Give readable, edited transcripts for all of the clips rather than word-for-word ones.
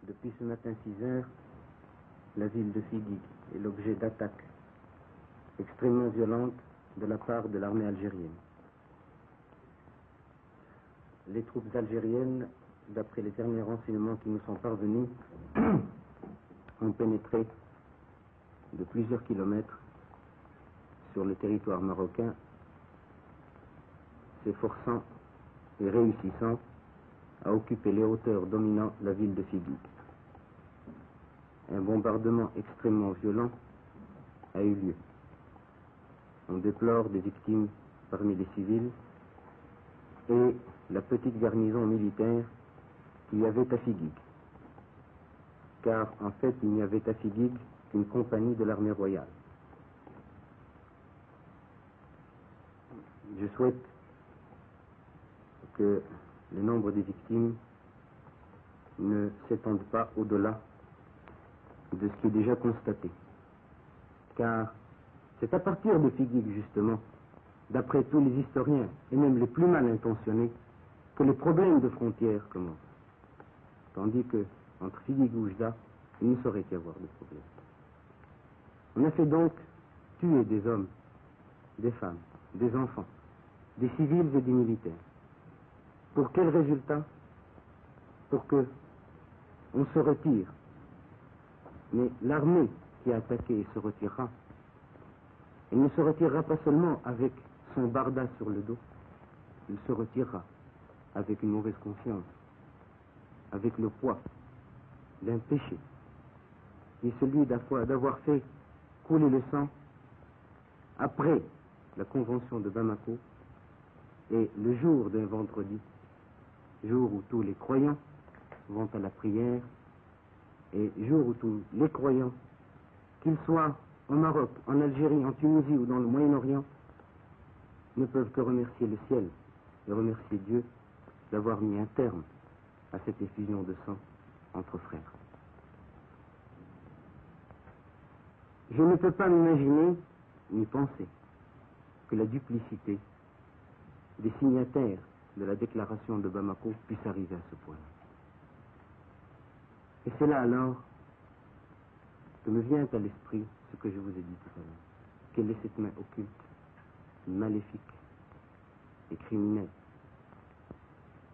Depuis ce matin 6 heures, la ville de Figuig est l'objet d'attaques extrêmement violentes de la part de l'armée algérienne. Les troupes algériennes, d'après les derniers renseignements qui nous sont parvenus, ont pénétré de plusieurs kilomètres sur le territoire marocain, s'efforçant et réussissant à occuper les hauteurs dominant la ville de Figuig. Un bombardement extrêmement violent a eu lieu. On déplore des victimes parmi les civils et la petite garnison militaire qu'il y avait à Figuig. Car en fait, il n'y avait à Figuig qu'une compagnie de l'armée royale. Je souhaite que le nombre des victimes ne s'étende pas au-delà de ce qui est déjà constaté. Car c'est à partir de Figuig, justement, d'après tous les historiens, et même les plus mal intentionnés, que les problèmes de frontières commencent. Tandis que, entre Figuig et Oujda, il ne saurait y avoir de problème. On a fait donc tuer des hommes, des femmes, des enfants, des civils et des militaires. Pour quel résultat? Pour que on se retire. Mais l'armée qui a attaqué se retirera. Elle ne se retirera pas seulement avec son barda sur le dos, il se retirera avec une mauvaise conscience, avec le poids d'un péché, qui est celui d'avoir fait couler le sang après la convention de Bamako et le jour d'un vendredi, jour où tous les croyants vont à la prière et jour où tous les croyants, qu'ils soient au Maroc, en Algérie, en Tunisie ou dans le Moyen-Orient, ne peuvent que remercier le ciel et remercier Dieu d'avoir mis un terme à cette effusion de sang entre frères. Je ne peux pas m'imaginer ni penser que la duplicité des signataires de la déclaration de Bamako puisse arriver à ce point-là. Et c'est là alors que me vient à l'esprit ce que je vous ai dit tout à l'heure. Quelle est cette main occulte, maléfique et criminelle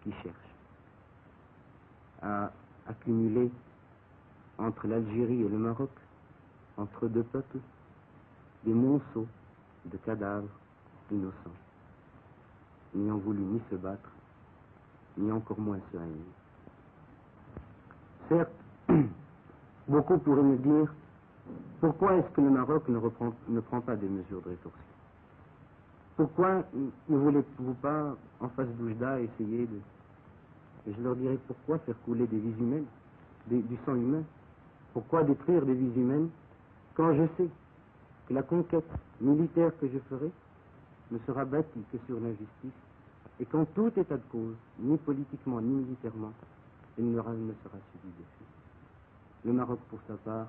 qui cherche à accumuler entre l'Algérie et le Maroc, entre deux peuples, des monceaux de cadavres innocents, n'ayant voulu ni se battre, ni encore moins se haïr. Certes, beaucoup pourraient me dire, pourquoi est-ce que le Maroc ne prend pas des mesures de rétorsion? Pourquoi ne voulez-vous pas, en face d'Oujda, essayer de... Et je leur dirais, pourquoi faire couler des vies humaines, du sang humain? Pourquoi détruire des vies humaines quand je sais que la conquête militaire que je ferai ne sera bâtie que sur l'injustice et qu'en tout état de cause, ni politiquement ni militairement, elle ne sera subie dessus. Le Maroc, pour sa part,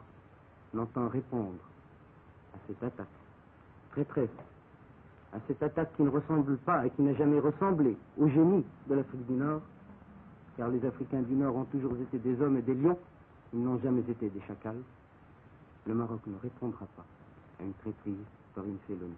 n'entend répondre à cette attaque traîtresse, à cette attaque qui ne ressemble pas et qui n'a jamais ressemblé au génie de l'Afrique du Nord, car les Africains du Nord ont toujours été des hommes et des lions, ils n'ont jamais été des chacals. Le Maroc ne répondra pas à une traîtrise par une félonie.